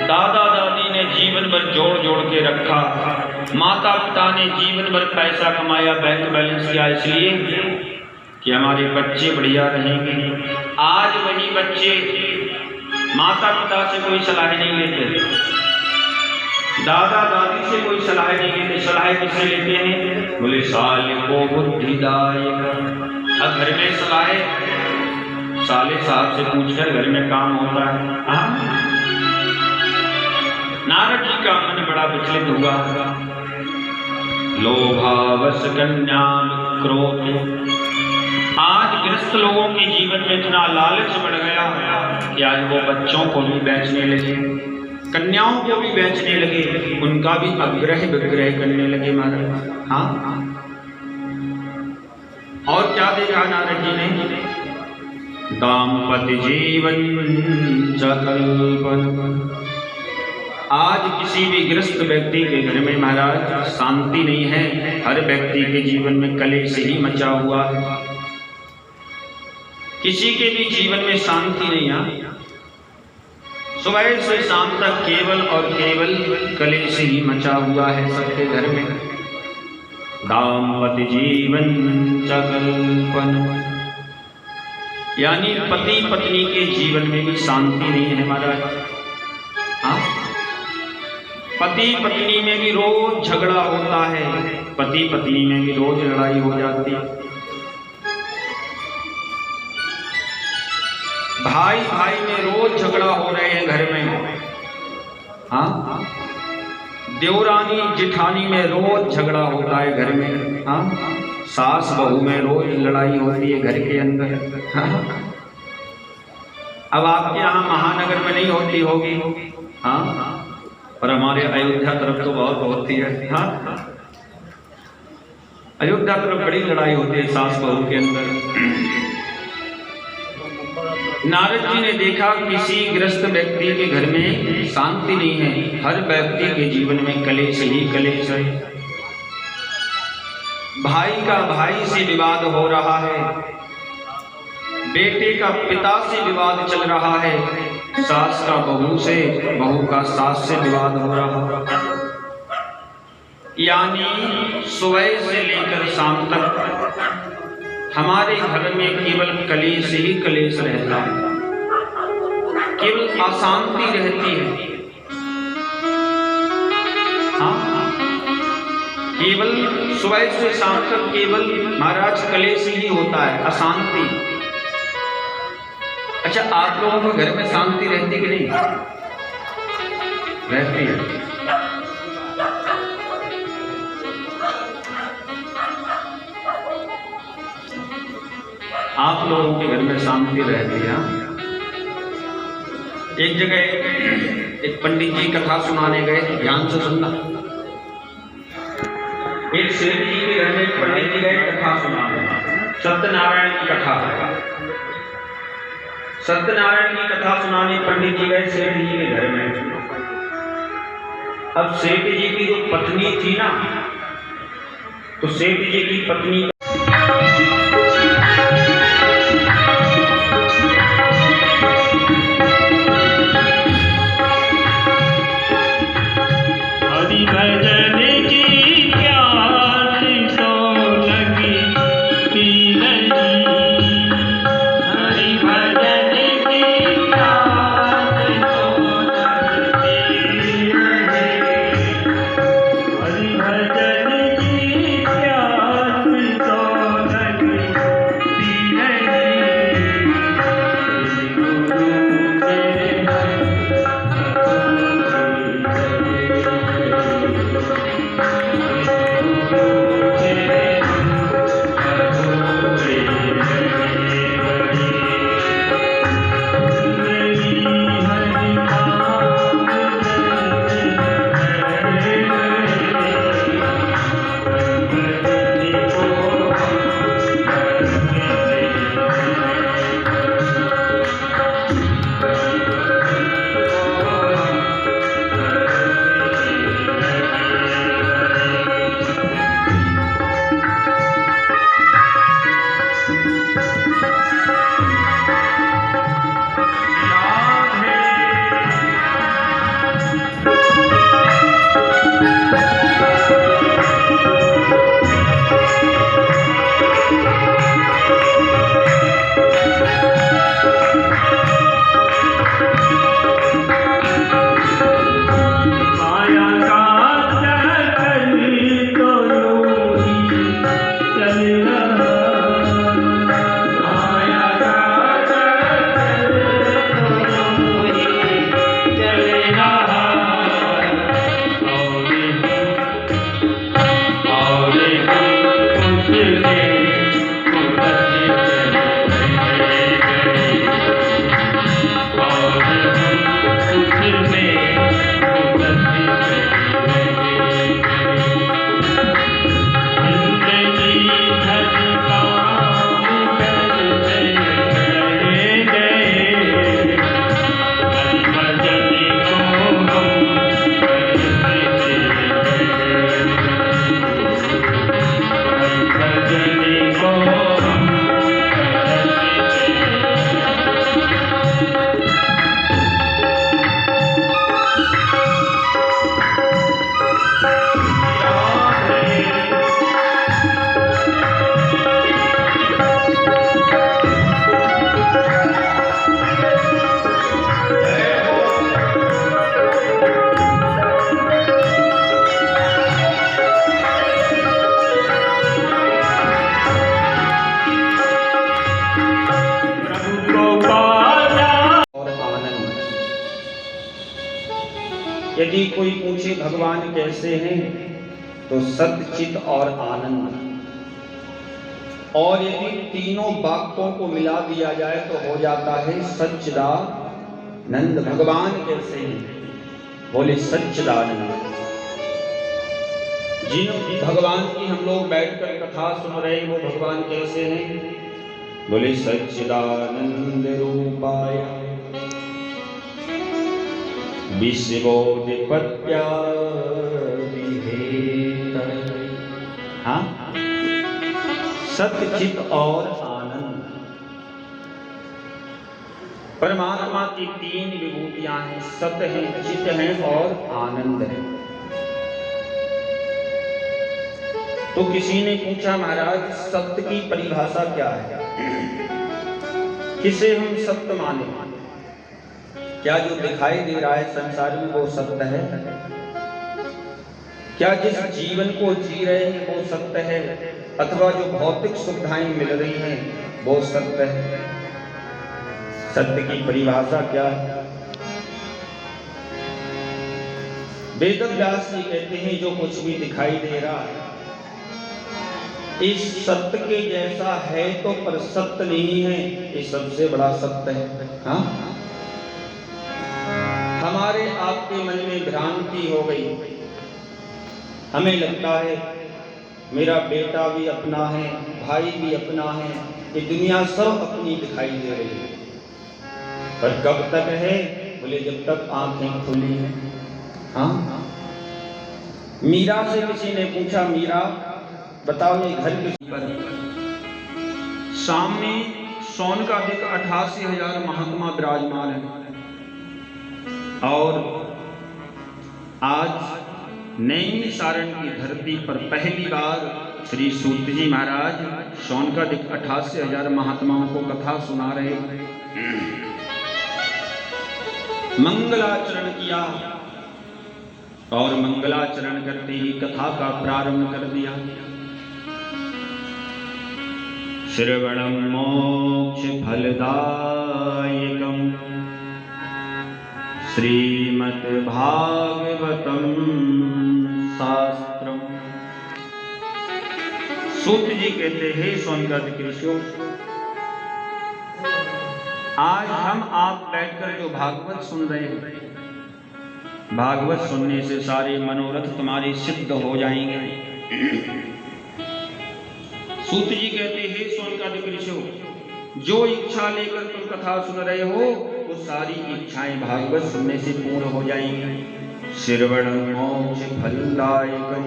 दादा दादी ने जीवन भर जोड़ जोड़ के रखा, माता पिता ने जीवन भर पैसा कमाया, बैंक बैलेंस किया, इसलिए कि हमारे बच्चे बढ़िया रहेंगे। आज वही बच्चे माता पिता से कोई सलाह नहीं लेते, दादा दादी से कोई सलाह नहीं लेते। सलाह किससे लेते हैं? बोले साले को बुद्धिदायक। अब घर में सलाह साले साहब से पूछकर घर में काम होता है। नारद जी का मन बड़ा विचलित हुआ। लोभावश कन्या क्रोध। आज गृहस्थ लोगों के जीवन में इतना लालच बढ़ गया कि आज वो बच्चों को भी बेचने लगे, कन्याओं को भी बेचने लगे, उनका भी अग्रह विग्रह करने लगे महाराज। हाँ, और क्या देखा नारद जी ने? दाम्पत्य जीवन कल्पन। आज किसी भी गृहस्थ व्यक्ति के घर में महाराज शांति नहीं है। हर व्यक्ति के जीवन में कलेश ही मचा हुआ है। किसी के भी जीवन में शांति नहीं है। सुबह से शाम तक केवल और केवल कलेश ही मचा हुआ है सबके घर में। दाम्पत्य जीवन कल्पन, यानी पति पत्नी के जीवन में भी शांति नहीं है महाराज। हाँ, पति पत्नी में भी रोज झगड़ा होता है, पति पत्नी में भी रोज लड़ाई हो जाती है। भाई भाई में रोज झगड़ा हो रहे हैं घर में। हाँ, देवरानी जिठानी में रोज झगड़ा होता है घर में। हाँ, सास बहू में रोज लड़ाई होती है घर के अंदर। हाँ? अब आपके यहाँ महानगर में नहीं होती होगी। हाँ, और हमारे अयोध्या तरफ तो बहुत होती है। हाँ, अयोध्या तरफ बड़ी लड़ाई होती है सास बहू के अंदर। नारद जी ने देखा किसी गृहस्थ व्यक्ति के घर में शांति नहीं है, हर व्यक्ति के जीवन में कलेश ही कलेश है। भाई का भाई से विवाद हो रहा है, बेटे का पिता से विवाद चल रहा है, सास का बहू से, बहू का सास से विवाद हो रहा है। यानी सुबह से लेकर शाम तक हमारे घर में केवल कलेश ही कलेश रहता है, केवल अशांति रहती है। हाँ, केवल सुबह से शाम तक केवल महाराज कलेश ही होता है, अशांति। अच्छा, आप लोगों के घर में शांति रहती कि नहीं रहती है? आप लोगों के घर में शांति रहती है। एक जगह एक पंडित जी कथा सुनाने गए, ध्यान से सुनना। एक सेठ जी के घर में एक पंडित जी गए कथा सुनाने, सत्यनारायण की कथा। सत्यनारायण की कथा सुनाने पंडित जी गए सेठ जी के घर में। अब सेठ जी की जो पत्नी थी ना, तो सेठ जी की पत्नी हरि भजन की प्यास तो यदि कोई पूछे भगवान कैसे हैं, तो सत्य, चित और आनंद। और यदि तीनों वाक्यों को मिला दिया जाए तो हो जाता है सच्चिदानंद। भगवान कैसे हैं? बोले सच्चिदानंद। जिन भगवान की हम लोग बैठकर कथा सुन रहे हैं, वो भगवान कैसे हैं? बोले सच्चिदानंद रूपाय विश्वोत्पत्त्यादिहेतवे। हाँ, सत्य, चित और आनंद। परमात्मा की तीन विभूतियां हैं, सत्य है, चित है और आनंद है। तो किसी ने पूछा, महाराज सत्य की परिभाषा क्या है? किसे हम सत्य माने? क्या जो दिखाई दे रहा है संसार में वो सत्य है? क्या जिस जीवन को जी रहे हैं वो सत्य है? अथवा जो भौतिक सुविधाएं मिल रही हैं वो सत्य है? सत्य की परिभाषा क्या है? वेद व्यास जी कहते हैं, जो कुछ भी दिखाई दे रहा है इस सत्य के जैसा है तो पर सत्य नहीं है, ये सबसे बड़ा सत्य है। हाँ, हमारे आपके मन में भ्रांति हो गई, हमें लगता है मेरा बेटा भी अपना है, भाई भी अपना है, ये दुनिया सब अपनी दिखाई दे रही है। पर कब तक है? बोले जब तक आंखें खुली हैं। हाँ, मीरा से किसी ने पूछा, मीरा बताओ ये घर किस पर? सामने सोनकादिक 88,000 महात्मा विराजमान है। और आज नैमिषारण्य की धरती पर पहली बार श्री सूत जी महाराज सोनकादिक 88,000 महात्माओं को कथा सुना रहे हैं। मंगलाचरण किया और मंगलाचरण करते ही कथा का प्रारंभ कर दिया। श्रवणं मोक्ष फलदायकं श्रीमद् भागवतं शास्त्रम। सूत जी कहते हैं, सोनकादिक ऋषियों, आज हम आप बैठकर जो भागवत सुन रहे हैं, भागवत सुनने से सारे मनोरथ तुम्हारे सिद्ध हो जाएंगे। सूत जी कहते हैं, सोनकादिक ऋषियों, जो इच्छा लेकर तुम कथा सुन रहे हो वो सारी इच्छाएं भागवत सुनने से पूर्ण हो जाएंगी। श्रवणं मोक्ष फलदायकं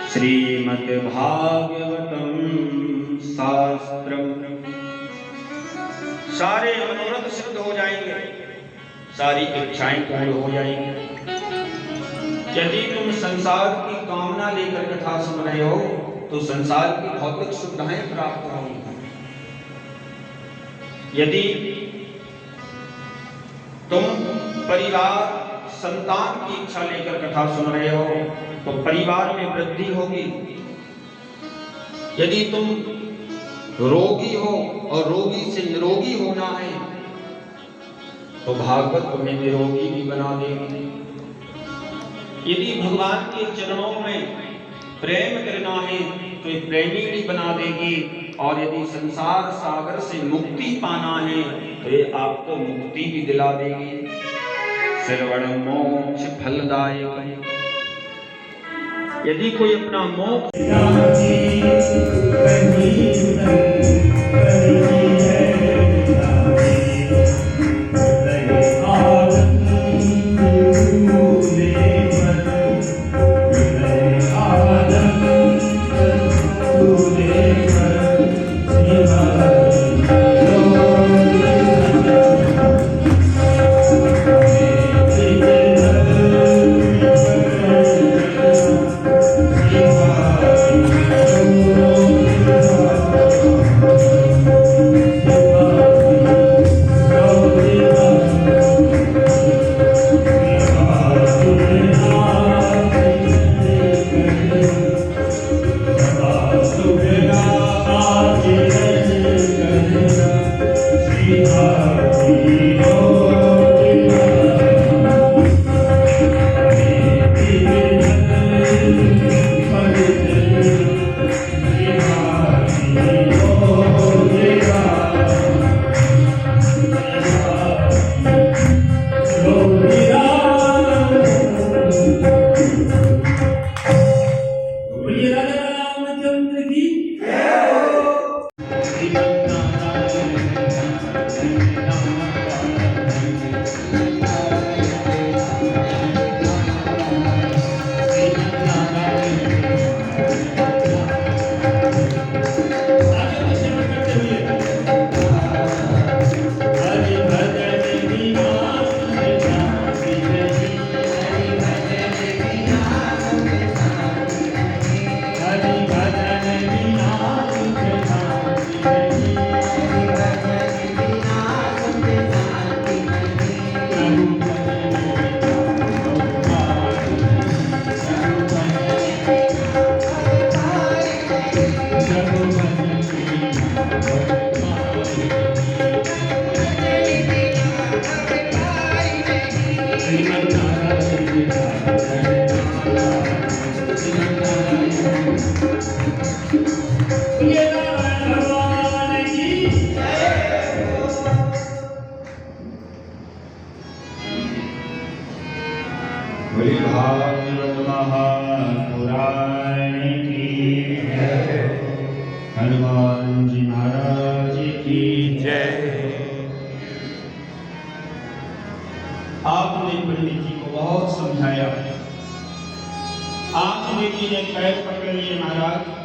श्रीमद् भागवतं शास्त्रम। सारे मनोरथ सिद्ध हो जाएंगे, सारी इच्छाएं पूर्ण हो जाएंगी। यदि तुम संसार की कामना लेकर कथा सुन रहे हो तो संसार की भौतिक सुविधाएं प्राप्त होंगी। यदि तुम परिवार संतान की इच्छा लेकर कथा सुन रहे हो तो परिवार में वृद्धि होगी। यदि तुम रोगी हो और रोगी से निरोगी होना है तो भागवत तुम्हें निरोगी भी बना देगी। यदि भगवान के चरणों में प्रेम करना है तो ये प्रेमी भी बना देगी। और यदि संसार सागर से मुक्ति पाना है तो ये आपको मुक्ति भी दिला देगी। श्रवणं मोक्ष फलदायक। यदि कोई अपना मोक्ष ये नारायण भगवान की बड़ी भागवत महापुराण की हनुमान जी महाराज की जय। आपने पंडित जी को बहुत समझाया, आपने जी ने पैर पकड़ लिए महाराज।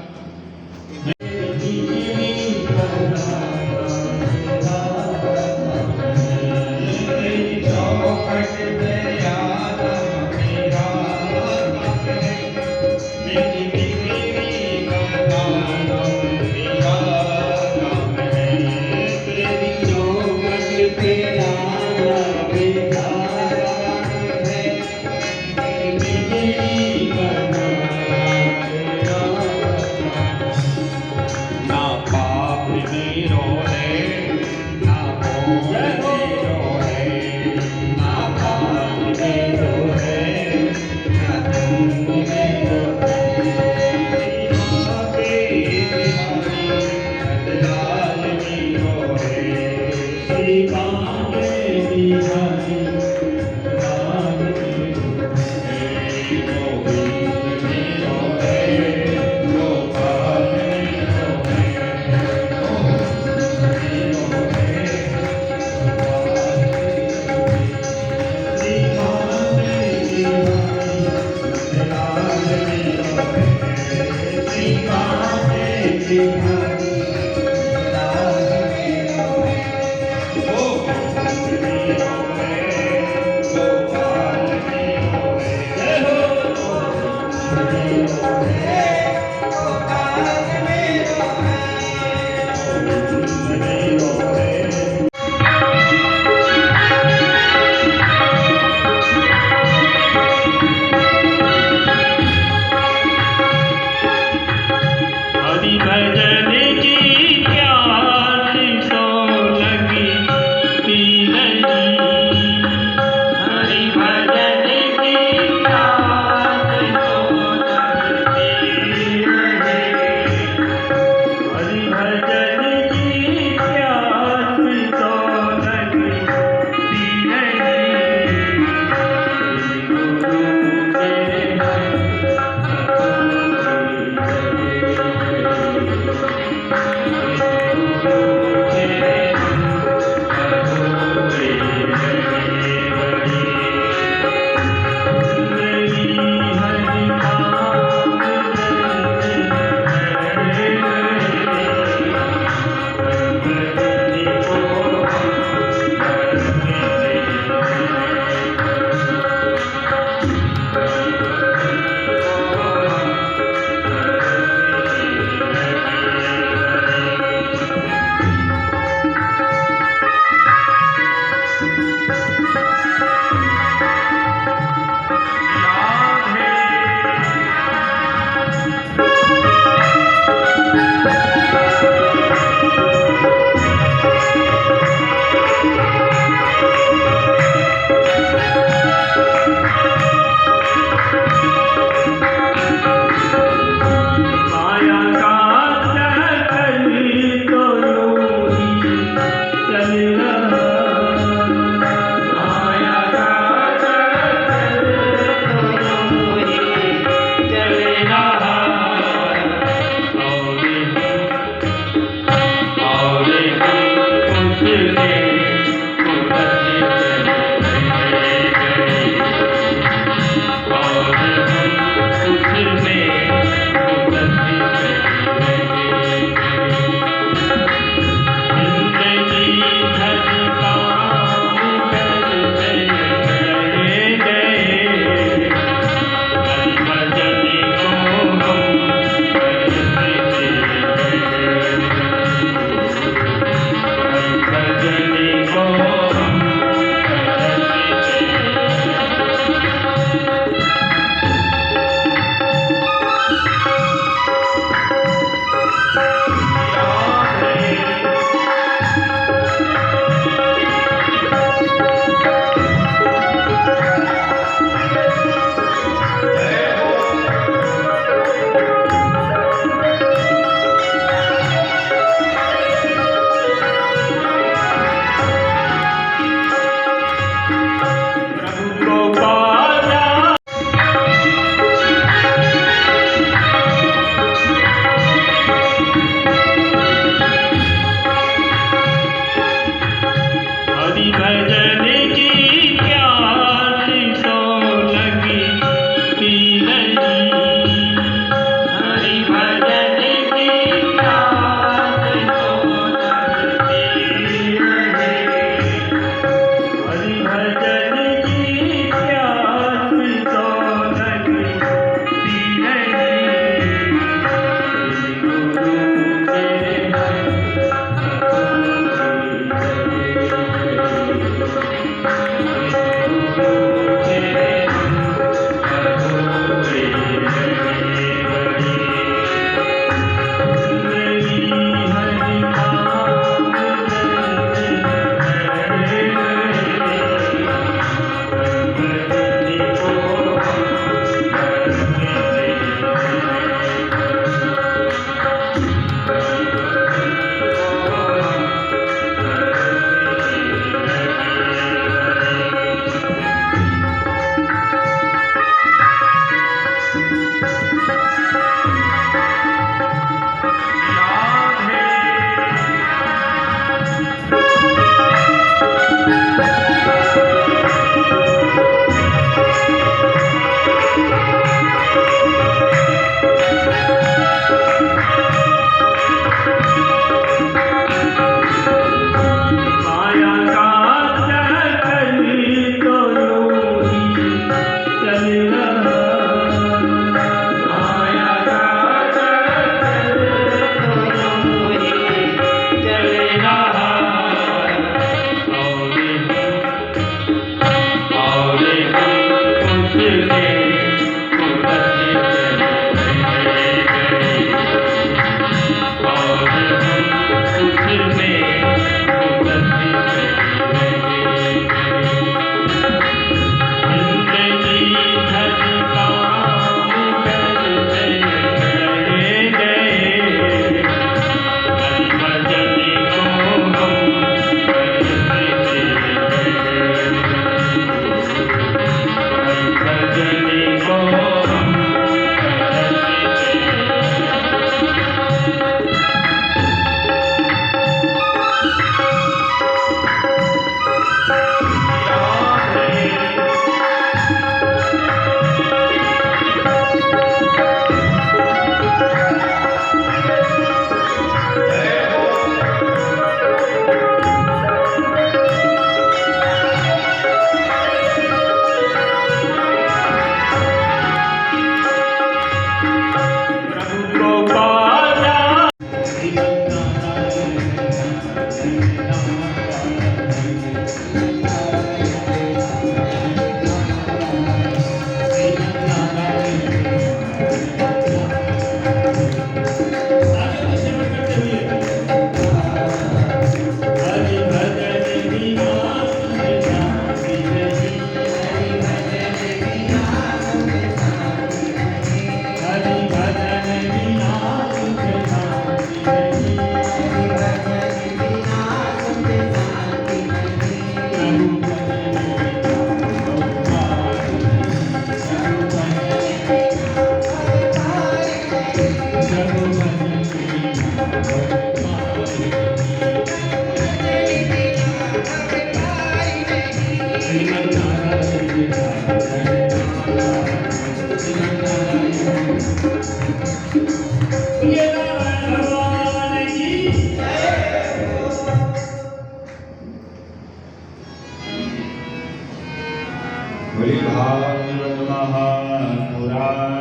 बोले भागवत महापुराण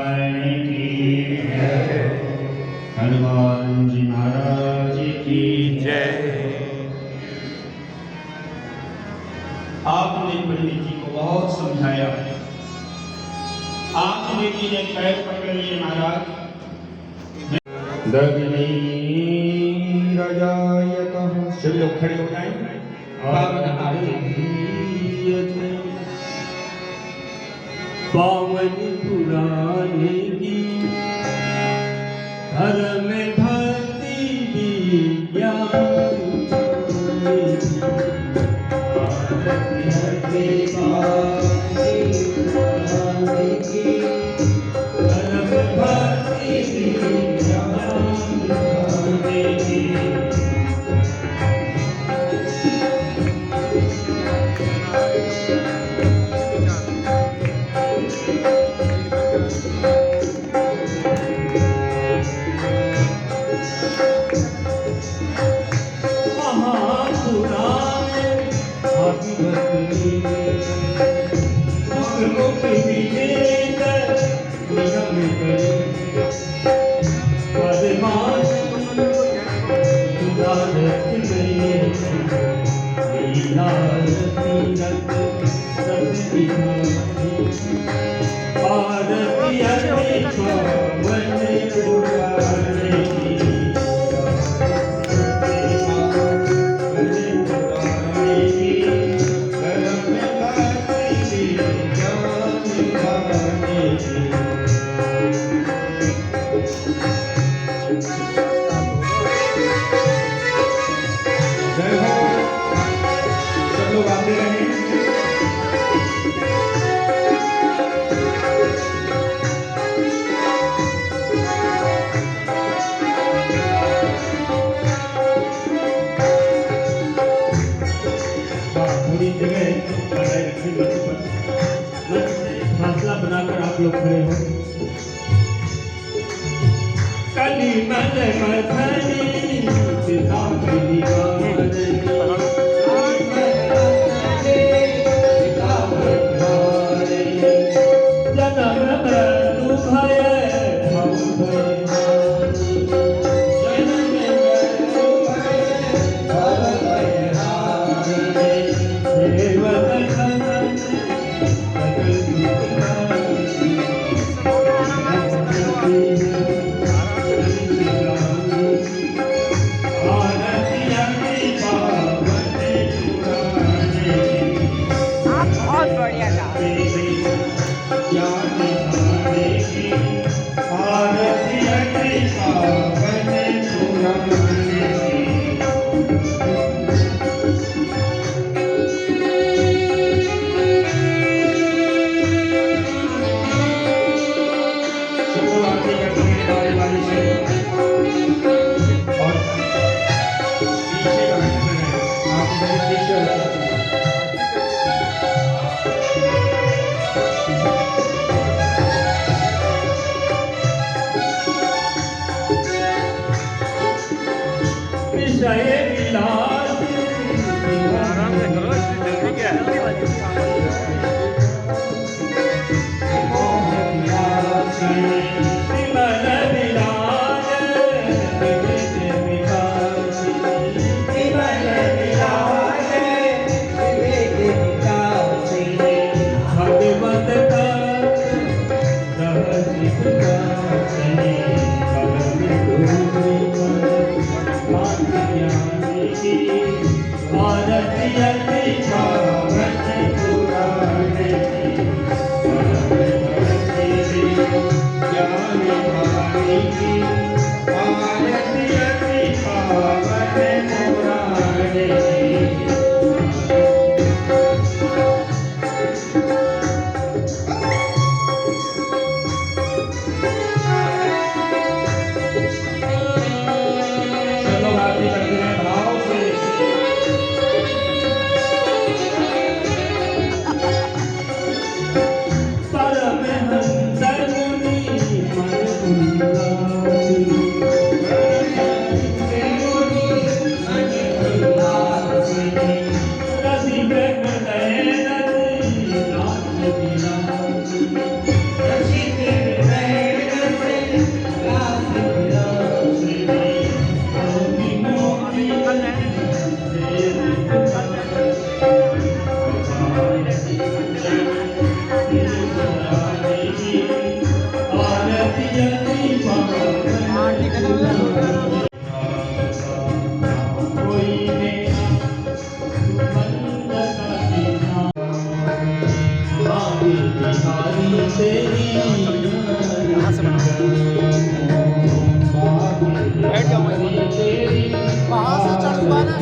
की जय, हनुमान जी महाराज की जय। आपने पंडित जी को बहुत समझाया, आपने जी ने पैर पकड़ लिए महाराज। दग्नि रजायतः, सभी लोग खड़े हो जाएं। पावन पुराने की धर्म भक्ति विज्ञान बनाकर आप लोग खड़े हो। कली मल मथनी सीता की आराम से करो, जल्दी क्या भारत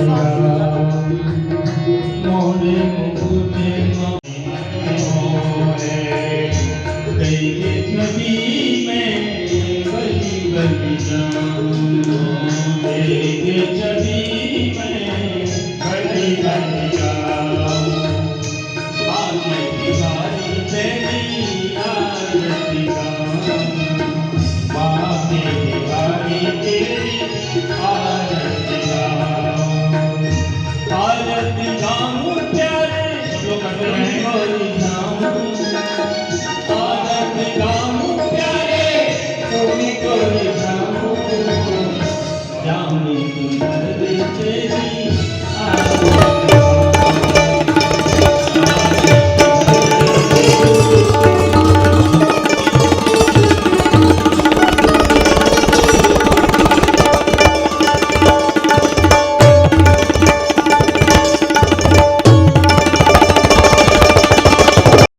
राम